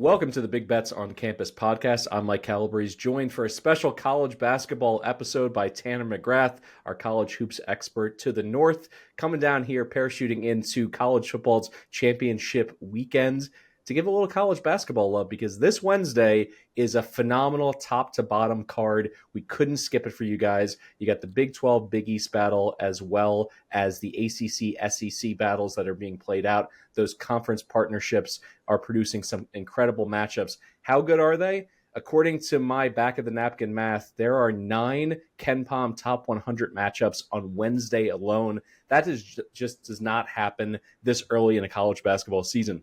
Welcome to the Big Bets on Campus podcast. I'm Mike Calabrese, joined for a special college basketball episode by Tanner McGrath, our college hoops expert to the north, coming down here parachuting into college football's championship weekend to give a little college basketball love, because this Wednesday is a phenomenal top to bottom card. We couldn't skip it for you guys. You got the Big 12 Big East battle, as well as the ACC SEC battles that are being played out. Those conference partnerships are producing some incredible matchups. How good are they? According to my back of the napkin math, there are 9 KenPom top 100 matchups on Wednesday alone. That just does not happen this early in a college basketball season.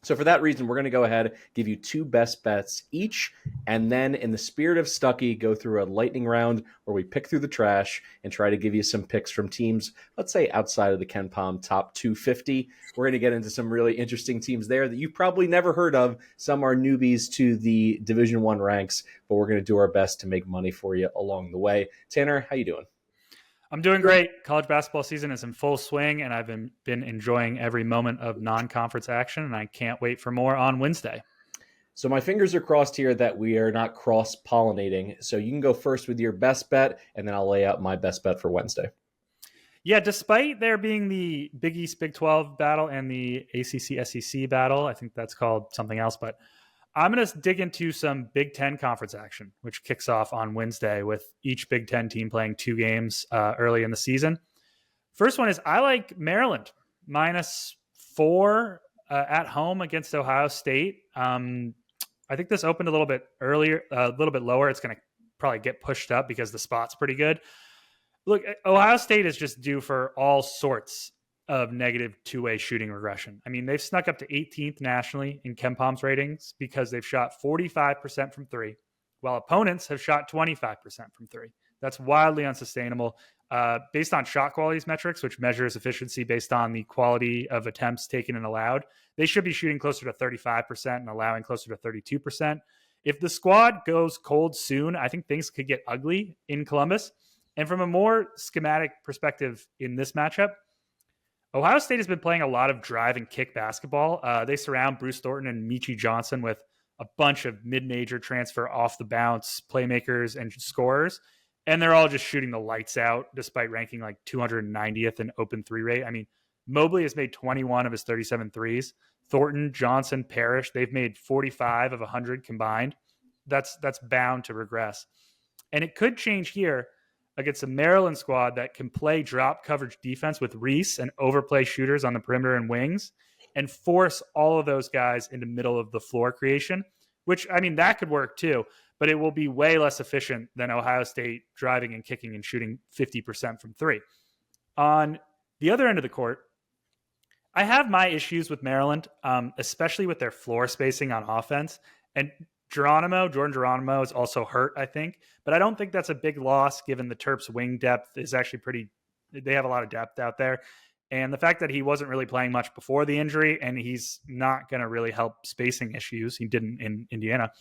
So for that reason, we're going to go ahead, give you 2 best bets each, and then in the spirit of Stuckey, go through a lightning round where we pick through the trash and try to give you some picks from teams, let's say outside of the KenPom top 250. We're going to get into some really interesting teams there that you've probably never heard of. Some are newbies to the Division I ranks, but we're going to do our best to make money for you along the way. Tanner, how you doing? I'm doing great. College basketball season is in full swing, and I've been enjoying every moment of non-conference action, and I can't wait for more on Wednesday. So my fingers are crossed here that we are not cross-pollinating. So you can go first with your best bet, and then I'll lay out my best bet for Wednesday. Yeah, despite there being the Big East Big 12 battle and the ACC SEC battle, I think that's called something else, but I'm going to dig into some Big Ten conference action, which kicks off on Wednesday with each Big Ten team playing 2 games early in the season. First one is I like Maryland -4 at home against Ohio State. I think this opened a little bit earlier, a little bit lower. It's going to probably get pushed up because the spot's pretty good. Look, Ohio State is just due for all sorts of negative two-way shooting regression. I mean, they've snuck up to 18th nationally in KenPom's ratings because they've shot 45% from 3, while opponents have shot 25% from 3. That's wildly unsustainable. Based on shot qualities metrics, which measures efficiency based on the quality of attempts taken and allowed, they should be shooting closer to 35% and allowing closer to 32%. If the squad goes cold soon, I think things could get ugly in Columbus. And from a more schematic perspective in this matchup, Ohio State has been playing a lot of drive and kick basketball. They surround Bruce Thornton and Michi Johnson with a bunch of mid-major transfer off-the-bounce playmakers and scorers, and they're all just shooting the lights out despite ranking like 290th in open 3 rate. I mean, Mobley has made 21 of his 37 threes. Thornton, Johnson, Parrish, they've made 45 of 100 combined. That's bound to regress. And it could change here against a Maryland squad that can play drop coverage defense with Reese and overplay shooters on the perimeter and wings and force all of those guys into middle of the floor creation, which, I mean, that could work too, but it will be way less efficient than Ohio State driving and kicking and shooting 50% from 3. On the other end of the court, I have my issues with Maryland, especially with their floor spacing on offense. And Jordan Geronimo is also hurt, I think, but I don't think that's a big loss given the Terps wing depth is actually they have a lot of depth out there. And the fact that he wasn't really playing much before the injury, and he's not going to really help spacing issues. He didn't in Indiana.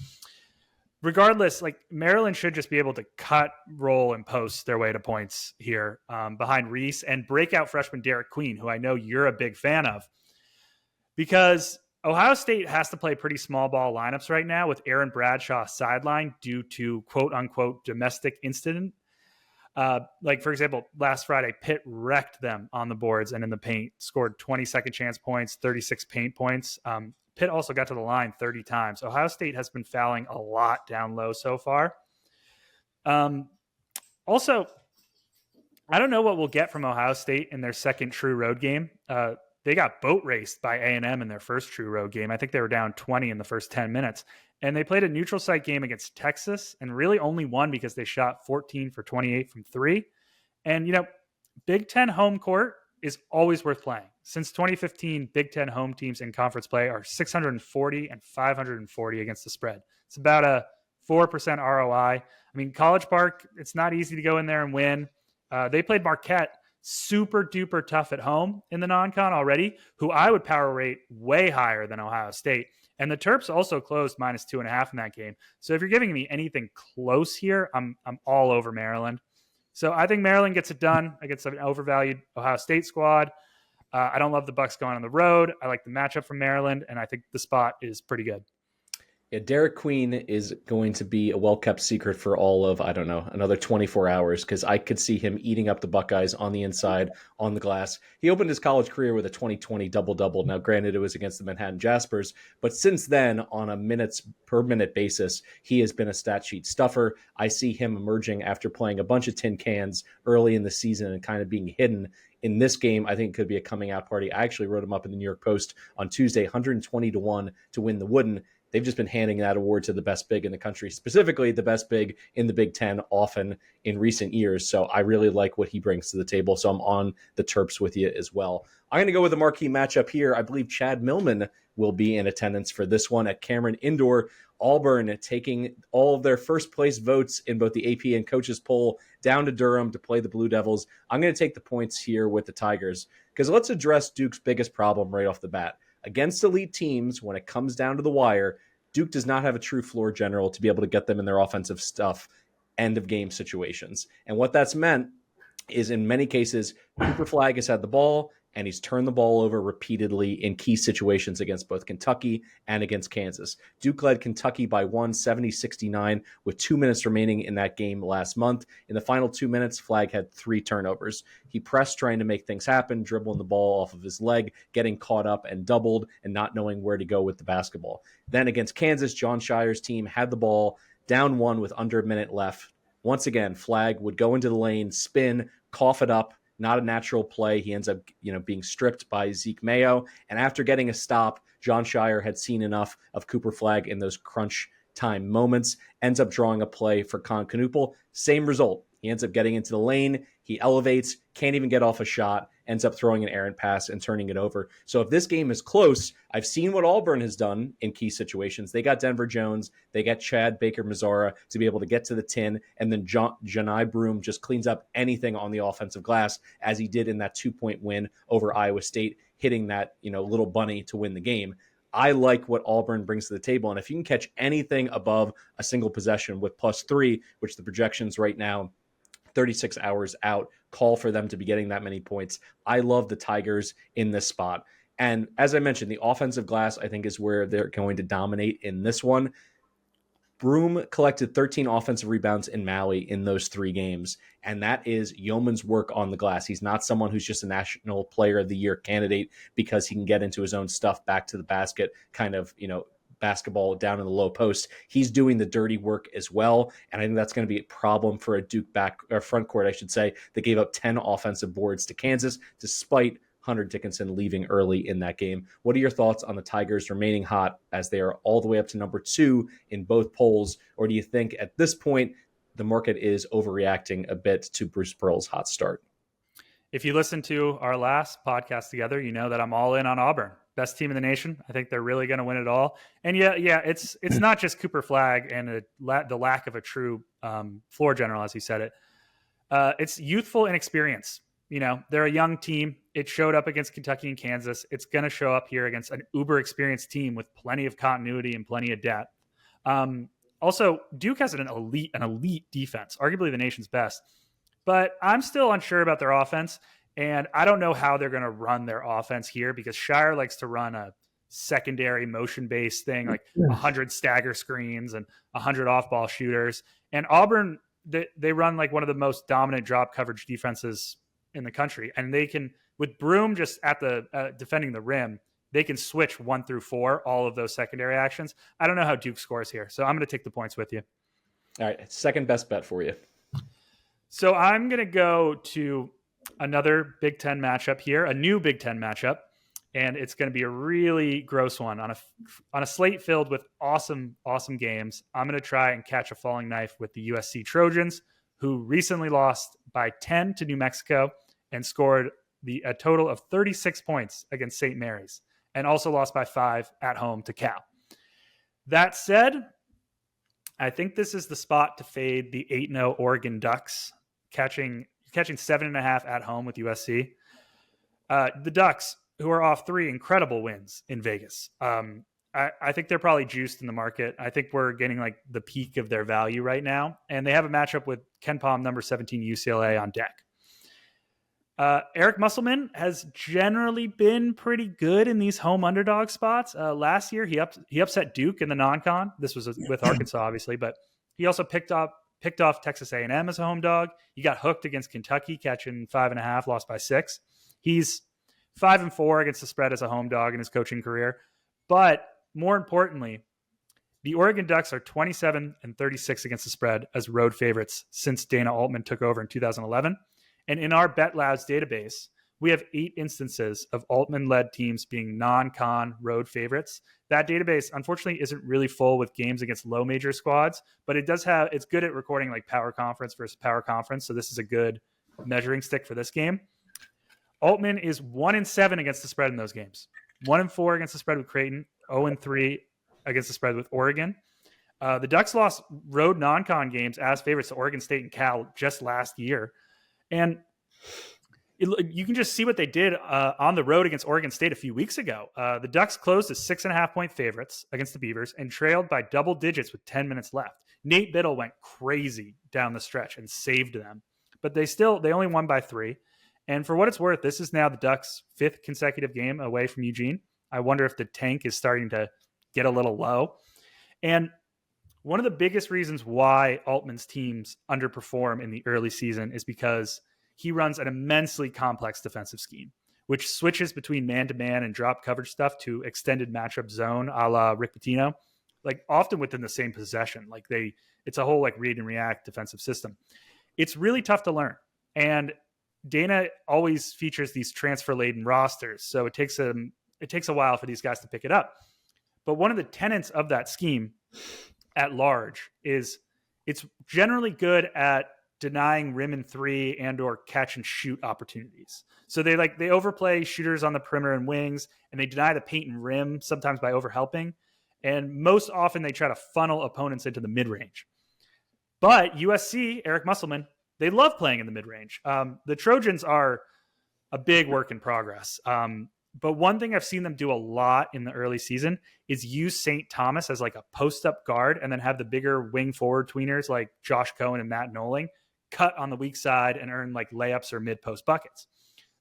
Regardless, like Maryland should just be able to cut, roll, and post their way to points here behind Reese and breakout freshman Derek Queen, who I know you're a big fan of, because Ohio State has to play pretty small ball lineups right now with Aaron Bradshaw sidelined due to quote unquote domestic incident. Like, for example, last Friday, Pitt wrecked them on the boards and in the paint, scored 20 second chance points, 36 paint points. Pitt also got to the line 30 times. Ohio State has been fouling a lot down low so far. Also, I don't know what we'll get from Ohio State in their second true road game. They got boat raced by A&M in their first true road game. I think they were down 20 in the first 10 minutes. And they played a neutral site game against Texas and really only won because they shot 14 for 28 from 3. And, you know, Big Ten home court is always worth playing. Since 2015, Big Ten home teams in conference play are 640 and 540 against the spread. It's about a 4% ROI. I mean, College Park, it's not easy to go in there and win. They played Marquette super duper tough at home in the non-con already, who I would power rate way higher than Ohio State. And the Terps also closed -2.5 in that game. So if you're giving me anything close here, I'm all over Maryland. So I think Maryland gets it done against an overvalued Ohio State squad. I don't love the Bucks going on the road. I like the matchup from Maryland, and I think the spot is pretty good. Yeah, Derek Queen is going to be a well-kept secret for all of, I don't know, another 24 hours, because I could see him eating up the Buckeyes on the inside, on the glass. He opened his college career with a 2020 double-double. Now, granted, it was against the Manhattan Jaspers, but since then, on a minutes per minute basis, he has been a stat sheet stuffer. I see him emerging after playing a bunch of tin cans early in the season and kind of being hidden. In this game, I think it could be a coming out party. I actually wrote him up in the New York Post on Tuesday, 120-1 to win the Wooden. They've just been handing that award to the best big in the country, specifically the best big in the Big Ten often in recent years. So I really like what he brings to the table. So I'm on the Terps with you as well. I'm going to go with a marquee matchup here. I believe Chad Millman will be in attendance for this one at Cameron Indoor. Auburn taking all of their first place votes in both the AP and coaches poll down to Durham to play the Blue Devils. I'm going to take the points here with the Tigers because let's address Duke's biggest problem right off the bat. Against elite teams, when it comes down to the wire, Duke does not have a true floor general to be able to get them in their offensive stuff, end of game situations. And what that's meant is in many cases, Cooper Flagg has had the ball and he's turned the ball over repeatedly in key situations against both Kentucky and against Kansas. Duke led Kentucky by 70-69 with 2 minutes remaining in that game last month. In the final 2 minutes, Flagg had 3 turnovers. He pressed trying to make things happen, dribbling the ball off of his leg, getting caught up and doubled, and not knowing where to go with the basketball. Then against Kansas, Jon Scheyer's team had the ball, down 1 with under a minute left. Once again, Flagg would go into the lane, spin, cough it up, not a natural play. He ends up, being stripped by Zeke Mayo. And after getting a stop, Jon Scheyer had seen enough of Cooper Flagg in those crunch time moments, ends up drawing a play for Con Knuppel. Same result. He ends up getting into the lane. He elevates, can't even get off a shot, ends up throwing an errant pass and turning it over. So if this game is close, I've seen what Auburn has done in key situations. They got Denver Jones. They got Chad Baker-Mazara to be able to get to the tin. And then Johni Broome just cleans up anything on the offensive glass, as he did in that 2-point win over Iowa State, hitting that, little bunny to win the game. I like what Auburn brings to the table. And if you can catch anything above a single possession with +3, which the projections right now, 36 hours out, call for them to be getting that many points. I love the Tigers in this spot. And as I mentioned, the offensive glass, I think, is where they're going to dominate in this one. Broome collected 13 offensive rebounds in Maui in those 3 games, and that is yeoman's work on the glass. He's not someone who's just a National Player of the Year candidate because he can get into his own stuff back to the basket, kind of, basketball down in the low post. He's doing the dirty work as well, and I think that's going to be a problem for a Duke front court, I should say, that gave up 10 offensive boards to Kansas, despite Hunter Dickinson leaving early in that game. What are your thoughts on the Tigers remaining hot as they are all the way up to number 2 in both polls? Or do you think at this point the market is overreacting a bit to Bruce Pearl's hot start? If you listen to our last podcast together, you know that I'm all in on Auburn. Best team in the nation. I think they're really going to win it all. And yeah, it's not just Cooper Flagg and the lack of a true floor general, as he said it. It's youthful inexperience. They're a young team. It showed up against Kentucky and Kansas. It's going to show up here against an uber experienced team with plenty of continuity and plenty of depth. Also, Duke has an elite defense, arguably the nation's best. But I'm still unsure about their offense. And I don't know how they're going to run their offense here because Scheyer likes to run a secondary motion-based thing, like 100 stagger screens and 100 off-ball shooters. And Auburn, they run like one of the most dominant drop coverage defenses in the country. And they can, with Broome just at the defending the rim, they can switch 1 through 4, all of those secondary actions. I don't know how Duke scores here. So I'm going to take the points with you. All right. Second best bet for you. So I'm going to go to another Big Ten matchup here, a new Big Ten matchup, and it's going to be a really gross one on a slate filled with awesome games. I'm going to try and catch a falling knife with the USC Trojans, who recently lost by 10 to New Mexico and scored a total of 36 points against St. Mary's, and also lost by 5 at home to Cal. That said, I think this is the spot to fade the 8-0 Oregon Ducks, catching 7.5 at home with USC. The Ducks, who are off 3 incredible wins in Vegas. I think they're probably juiced in the market. I think we're getting like the peak of their value right now. And they have a matchup with KenPom number 17 UCLA on deck. Eric Musselman has generally been pretty good in these home underdog spots. Last year, he upset Duke in the non-con. This was with Arkansas, obviously, but he also picked off Texas A&M as a home dog. He got hooked against Kentucky, catching 5.5, lost by 6. He's 5-4 against the spread as a home dog in his coaching career. But more importantly, the Oregon Ducks are 27-36 against the spread as road favorites since Dana Altman took over in 2011. And in our Bet Labs database, we have 8 instances of Altman-led teams being non-con road favorites. That database, unfortunately, isn't really full with games against low major squads, but it's good at recording like power conference versus power conference. So this is a good measuring stick for this game. Altman is 1-7 against the spread in those games. 1-4 against the spread with Creighton. 0-3 against the spread with Oregon. The Ducks lost road non-con games as favorites to Oregon State and Cal just last year. And you can just see what they did on the road against Oregon State a few weeks ago. The Ducks closed as 6.5-point favorites against the Beavers and trailed by double digits with 10 minutes left. Nate Biddle went crazy down the stretch and saved them. But they only won by 3. And for what it's worth, this is now the Ducks' 5th consecutive game away from Eugene. I wonder if the tank is starting to get a little low. And one of the biggest reasons why Altman's teams underperform in the early season is because he runs an immensely complex defensive scheme, which switches between man-to-man and drop coverage stuff to extended matchup zone a la Rick Pitino, like often within the same possession. It's a whole like read and react defensive system. It's really tough to learn. And Dana always features these transfer-laden rosters, so it takes a while for these guys to pick it up. But one of the tenets of that scheme at large is it's generally good at denying rim and 3 and or catch and shoot opportunities. So they overplay shooters on the perimeter and wings, and they deny the paint and rim sometimes by overhelping. And most often they try to funnel opponents into the mid-range. But USC, Eric Musselman, they love playing in the mid-range. The Trojans are a big work in progress. But one thing I've seen them do a lot in the early season is use St. Thomas as like a post-up guard and then have the bigger wing forward tweeners like Josh Cohen and Matt Noling cut on the weak side and earn like layups or mid-post buckets.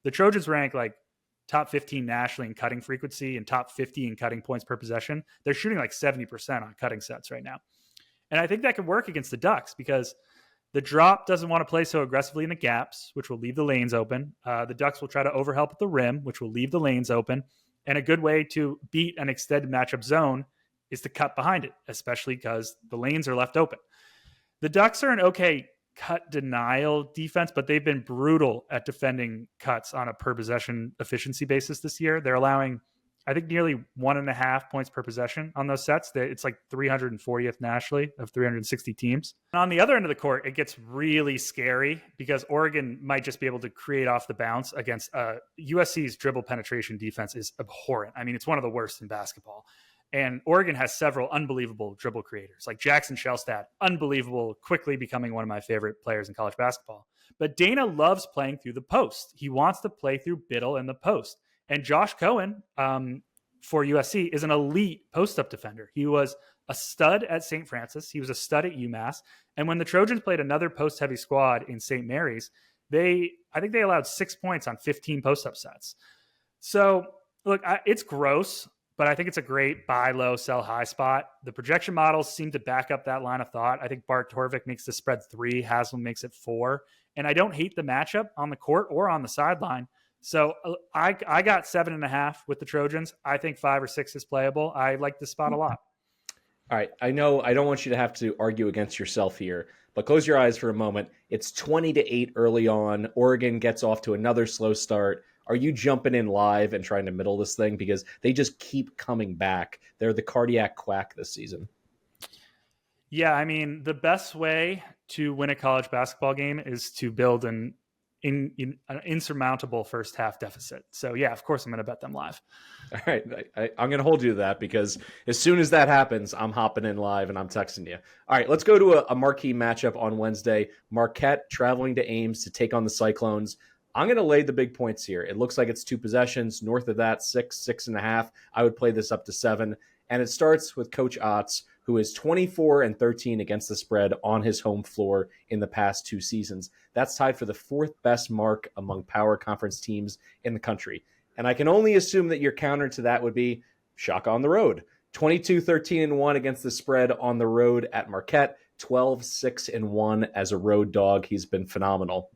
The Trojans rank like top 15 nationally in cutting frequency and top 50 in cutting points per possession. They're shooting like 70% on cutting sets right now. And I think that could work against the Ducks because the drop doesn't want to play so aggressively in the gaps, which will leave the lanes open. The Ducks will try to overhelp at the rim, which will leave the lanes open. And a good way to beat an extended matchup zone is to cut behind it, especially because the lanes are left open. The Ducks are an okay cut denial defense, but they've been brutal at defending cuts on a per possession efficiency basis this year. They're allowing, I think, nearly 1.5 points per possession on those sets. It's like 340th nationally of 360 teams. And on the other end of the court, it gets really scary because Oregon might just be able to create off the bounce against USC's dribble penetration defense is abhorrent. I mean, it's one of the worst in basketball. And Oregon has several unbelievable dribble creators, like Jackson Shellstat, unbelievable, quickly becoming one of my favorite players in college basketball. But Dana loves playing through the post. He wants to play through Biddle in the post. And Josh Cohen for USC is an elite post-up defender. He was a stud at St. Francis. He was a stud at UMass. And when the Trojans played another post-heavy squad in St. Mary's, I think they allowed 6 points on 15 post-up sets. So, look, it's gross, but I think it's a great buy low, sell high spot. The projection models seem to back up that line of thought. I think Bart Torvik makes the spread 3, Haslam makes it 4. And I don't hate the matchup on the court or on the sideline. So I got 7.5 with the Trojans. I think 5 or 6 is playable. I like this spot a lot. All right. I know I don't want you to have to argue against yourself here, but close your eyes for a moment. It's 20-8 early on. Oregon gets off to another slow start. Are you jumping in live and trying to middle this thing? Because they just keep coming back. They're the cardiac quack this season. Yeah, I mean, the best way to win a college basketball game is to build an insurmountable first half deficit. So yeah, of course I'm going to bet them live. All right. I'm going to hold you to that because as soon as that happens, I'm hopping in live and I'm texting you. All right, let's go to a marquee matchup on Wednesday. Marquette traveling to Ames to take on the Cyclones. I'm going to lay the big points here. It looks like it's 2 possessions. North of that, 6.5. I would play this up to 7. And it starts with Coach Otts, who is 24-13 against the spread on his home floor in the past 2 seasons. That's tied for the 4th best mark among power conference teams in the country. And I can only assume that your counter to that would be Shaka on the road. 22-13-1 against the spread on the road at Marquette, 12-6-1 as a road dog. He's been phenomenal.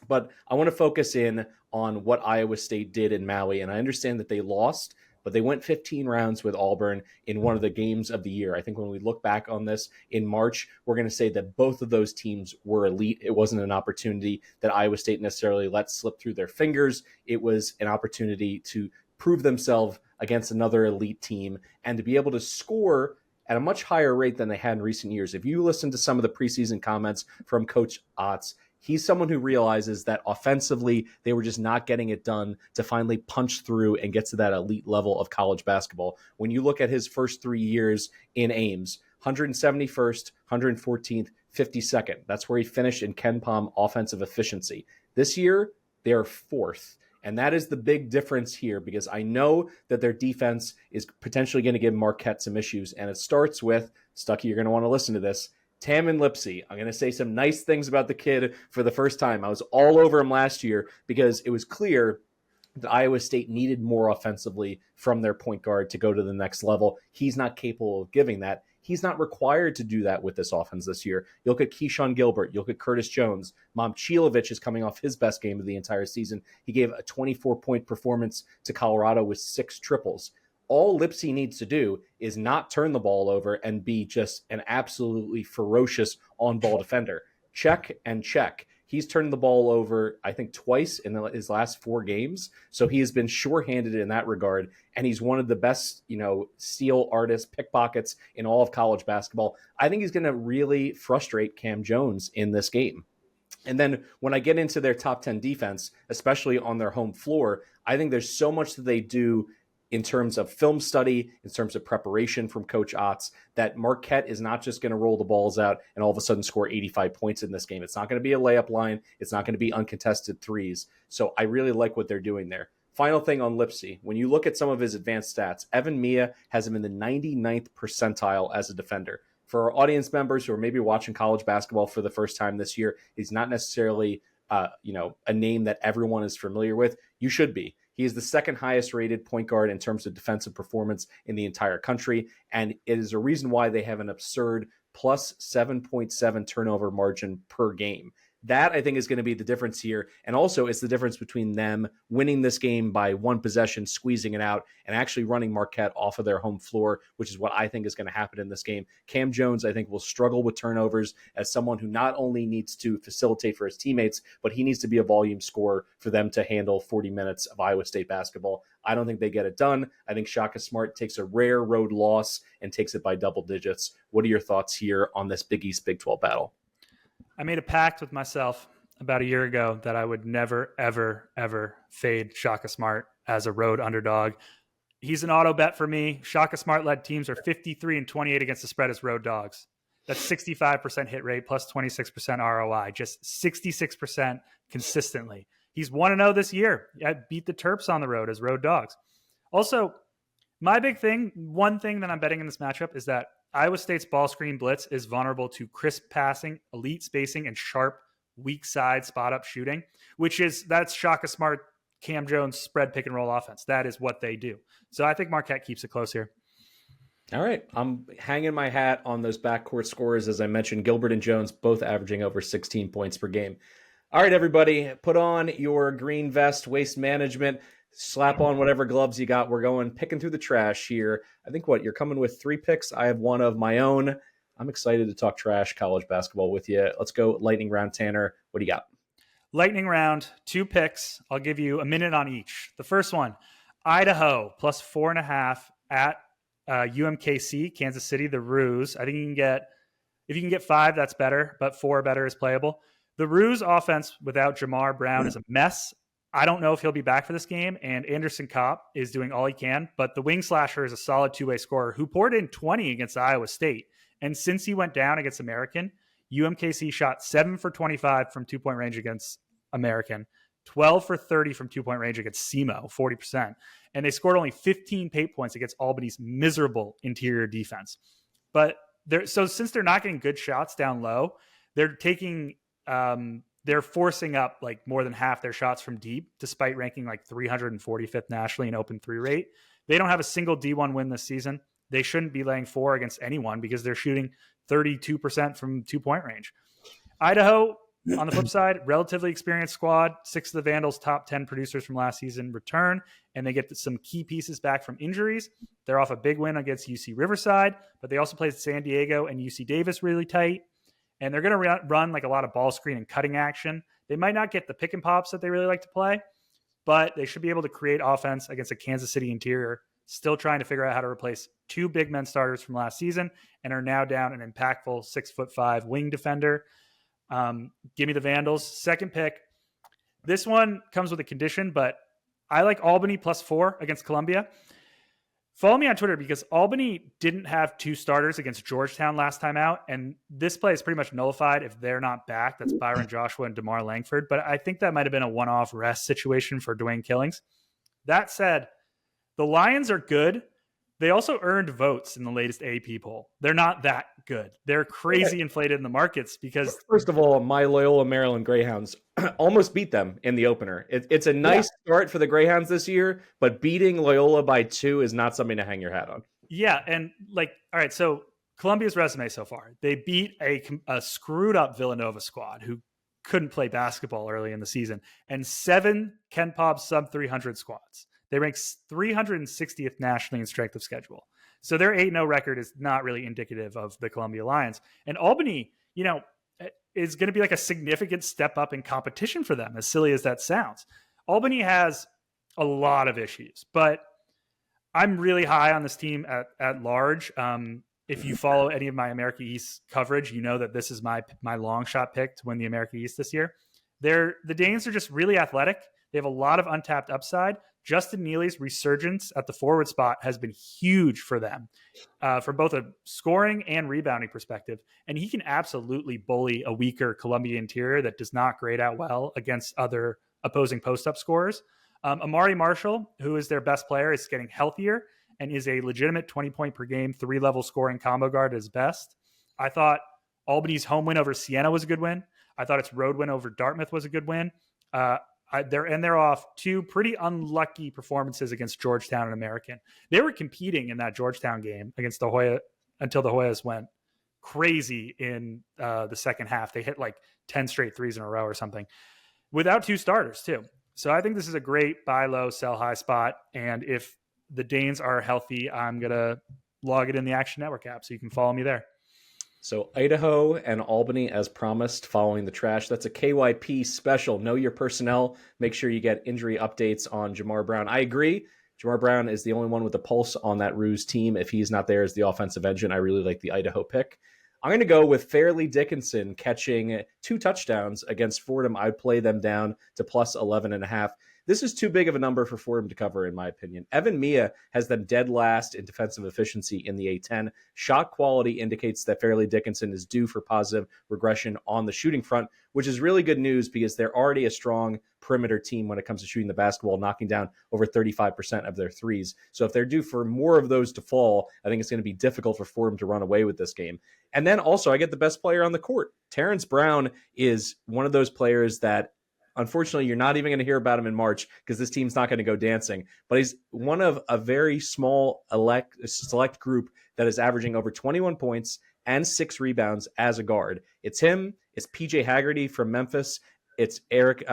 But I want to focus in on what Iowa State did in Maui, and I understand that they lost, but they went 15 rounds with Auburn in one of the games of the year. I think when we look back on this in March, we're going to say that both of those teams were elite. It wasn't an opportunity that Iowa State necessarily let slip through their fingers. It was an opportunity to prove themselves against another elite team and to be able to score at a much higher rate than they had in recent years. If you listen to some of the preseason comments from Coach Otts, he's someone who realizes that offensively, they were just not getting it done to finally punch through and get to that elite level of college basketball. When you look at his first 3 years in Ames, 171st, 114th, 52nd. That's where he finished in KenPom offensive efficiency. This year, they are 4th. And that is the big difference here, because I know that their defense is potentially going to give Marquette some issues. And it starts with, Stucky, you're going to want to listen to this, Tamin Lipsey. I'm going to say some nice things about the kid for the first time. I was all over him last year because it was clear that Iowa State needed more offensively from their point guard to go to the next level. He's not capable of giving that. He's not required to do that with this offense this year. You look at Keyshawn Gilbert. You look at Curtis Jones. Momcilovic is coming off his best game of the entire season. He gave a 24-point performance to Colorado with 6 triples. All Lipsey needs to do is not turn the ball over and be just an absolutely ferocious on-ball defender. Check and check. He's turned the ball over, I think, twice in his last 4 games. So he has been shorthanded in that regard. And he's one of the best, steal artists, pickpockets in all of college basketball. I think he's going to really frustrate Cam Jones in this game. And then when I get into their top 10 defense, especially on their home floor, I think there's so much that they do in terms of film study, in terms of preparation from Coach Otts, that Marquette is not just going to roll the balls out and all of a sudden score 85 points in this game. It's not going to be a layup line. It's not going to be uncontested threes. So I really like what they're doing there. Final thing on Lipsey. When you look at some of his advanced stats, Evan Mia has him in the 99th percentile as a defender. For our audience members who are maybe watching college basketball for the first time this year, he's not necessarily a name that everyone is familiar with. You should be. He is the 2nd highest rated point guard in terms of defensive performance in the entire country. And it is a reason why they have an absurd plus 7.7 turnover margin per game. That, I think, is going to be the difference here. And also, it's the difference between them winning this game by 1 possession, squeezing it out, and actually running Marquette off of their home floor, which is what I think is going to happen in this game. Cam Jones, I think, will struggle with turnovers as someone who not only needs to facilitate for his teammates, but he needs to be a volume scorer for them to handle 40 minutes of Iowa State basketball. I don't think they get it done. I think Shaka Smart takes a rare road loss and takes it by double digits. What are your thoughts here on this Big East Big 12 battle? I made a pact with myself about a year ago that I would never, ever, ever fade Shaka Smart as a road underdog. He's an auto bet for me. Shaka Smart-led teams are 53-28 against the spread as road dogs. That's 65% hit rate plus 26% ROI, just 66% consistently. He's 1-0 this year. I beat the Terps on the road as road dogs. Also, my big thing, one thing that I'm betting in this matchup is that Iowa State's ball screen blitz is vulnerable to crisp passing, elite spacing, and sharp, weak side spot-up shooting, that's Shaka Smart, Cam Jones spread pick and roll offense. That is what they do. So I think Marquette keeps it close here. All right. I'm hanging my hat on those backcourt scorers. As I mentioned, Gilbert and Jones both averaging over 16 points per game. All right, everybody, put on your green vest, waste management, slap on whatever gloves you got. We're going picking through the trash here. I think you're coming with 3 picks. I have 1 of my own. I'm excited to talk trash college basketball with you. Let's go lightning round, Tanner. What do you got? Lightning round, 2 picks. I'll give you a minute on each. The first one, Idaho plus 4.5 at UMKC, Kansas City, the Roos. I think if you can get 5, that's better, but 4 or better is playable. The Roos offense without Jamar Brown is a mess. I don't know if he'll be back for this game, and Anderson Kopp is doing all he can, but the wing slasher is a solid 2-way scorer who poured in 20 against Iowa State. And since he went down against American, UMKC shot 7 for 25 from 2-point range against American, 12 for 30 from 2-point range against SEMO, 40%. And they scored only 15 paint points against Albany's miserable interior defense. But So since they're not getting good shots down low, they're they're forcing up like more than half their shots from deep, despite ranking like 345th nationally in open three rate. They don't have a single D1 win this season. They shouldn't be laying 4 against anyone because they're shooting 32% from 2-point range. Idaho, on the flip side, relatively experienced squad. 6 of the Vandals' top 10 producers from last season return, and they get some key pieces back from injuries. They're off a big win against UC Riverside, but they also played San Diego and UC Davis really tight. And they're going to run like a lot of ball screen and cutting action. They might not get the pick and pops that they really like to play, but they should be able to create offense against a Kansas City interior, still trying to figure out how to replace 2 big men starters from last season and are now down an impactful 6'5" wing defender. Give me the Vandals. Second pick. This one comes with a condition, but I like Albany +4 against Columbia. Follow me on Twitter because Albany didn't have 2 starters against Georgetown last time out, and this play is pretty much nullified if they're not back. That's Byron Joshua and DeMar Langford, but I think that might have been a one-off rest situation for Dwayne Killings. That said, the Lions are good. They also earned votes in the latest AP poll. They're not that good. They're crazy inflated in the markets because... First of all, my Loyola Maryland Greyhounds almost beat them in the opener. It's a nice start for the Greyhounds this year, but beating Loyola by 2 is not something to hang your hat on. Yeah, and like, all right, so Columbia's resume so far. They beat a screwed-up Villanova squad who couldn't play basketball early in the season, and 7 Ken Pop sub-300 squads. They rank 360th nationally in strength of schedule. So their 8-0 record is not really indicative of the Columbia Lions. And Albany, is going to be like a significant step up in competition for them, as silly as that sounds. Albany has a lot of issues, but I'm really high on this team at large. If you follow any of my America East coverage, you know that this is my long shot pick to win the America East this year. The Danes are just really athletic. They have a lot of untapped upside. Justin Neely's resurgence at the forward spot has been huge for them from both a scoring and rebounding perspective. And he can absolutely bully a weaker Columbia interior that does not grade out well against other opposing post-up scorers. Amari Marshall, who is their best player, is getting healthier and is a legitimate 20-point per game, 3-level scoring combo guard at his best. I thought Albany's home win over Siena was a good win. I thought its road win over Dartmouth was a good win. They're off 2 pretty unlucky performances against Georgetown and American. They were competing in that Georgetown game against the Hoya until the Hoyas went crazy in the second half. They hit like 10 straight threes in a row or something without 2 starters too. So I think this is a great buy low, sell high spot. And if the Danes are healthy, I'm going to log it in the Action Network app. So you can follow me there. So Idaho and Albany, as promised, following the trash. That's a KYP special. Know your personnel. Make sure you get injury updates on Jamar Brown. I agree. Jamar Brown is the only one with a pulse on that Ruse team. If he's not there as the offensive engine, I really like the Idaho pick. I'm going to go with Fairleigh Dickinson catching 2 touchdowns against Fordham. I'd play them down to plus 11.5. This is too big of a number for Fordham to cover, in my opinion. Evan Mia has them dead last in defensive efficiency in the A10. Shot quality indicates that Fairleigh Dickinson is due for positive regression on the shooting front, which is really good news because they're already a strong perimeter team when it comes to shooting the basketball, knocking down over 35% of their threes. So if they're due for more of those to fall, I think it's going to be difficult for Fordham to run away with this game. And then also I get the best player on the court. Terrence Brown is one of those players that unfortunately, you're not even going to hear about him in March because this team's not going to go dancing. But he's one of a very small select group that is averaging over 21 points and 6 rebounds as a guard. It's him. It's PJ Haggerty from Memphis. It's Eric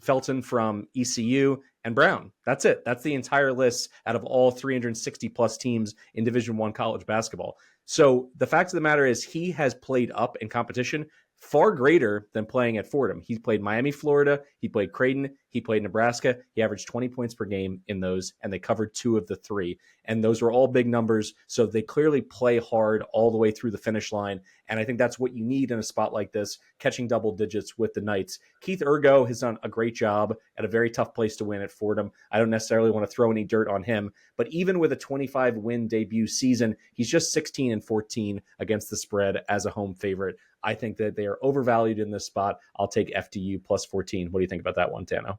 Felton from ECU and Brown. That's it. That's the entire list out of all 360 plus teams in Division I college basketball. So the fact of the matter is he has played up in competition far greater than playing at Fordham. He played Miami, Florida. He played Creighton. He played Nebraska. He averaged 20 points per game in those, and they covered 2 of the 3. And those were all big numbers, so they clearly play hard all the way through the finish line. And I think that's what you need in a spot like this, catching double digits with the Knights. Keith Ergo has done a great job at a very tough place to win at Fordham. I don't necessarily want to throw any dirt on him, but even with a 25-win debut season, he's just 16-14 against the spread as a home favorite. I think that they are overvalued in this spot. I'll take FDU plus 14. What do you think about that one, Tano?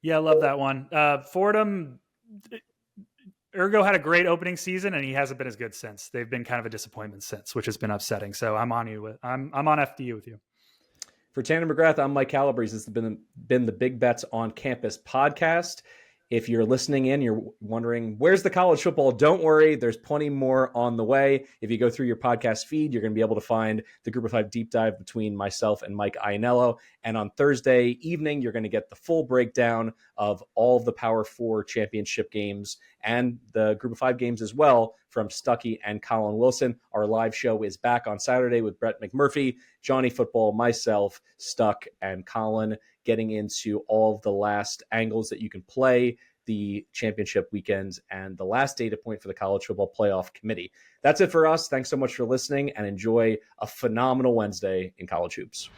Yeah, I love that one. Fordham, Ergo had a great opening season, and he hasn't been as good since. They've been kind of a disappointment since, which has been upsetting. So I'm on FDU with you. For Tanner McGrath, I'm Mike Calabrese. This has been the Big Bets on Campus podcast. If you're listening in, you're wondering, where's the college football? Don't worry, there's plenty more on the way. If you go through your podcast feed, you're going to be able to find the Group of 5 deep dive between myself and Mike Iannello. And on Thursday evening, you're going to get the full breakdown of all of the Power 4 championship games and the Group of 5 games as well from Stuckey and Colin Wilson. Our live show is back on Saturday with Brett McMurphy, Johnny Football, myself, Stuck, and Colin, getting into all of the last angles that you can play the championship weekends and the last data point for the College Football Playoff Committee. That's it for us. Thanks so much for listening, and enjoy a phenomenal Wednesday in college hoops.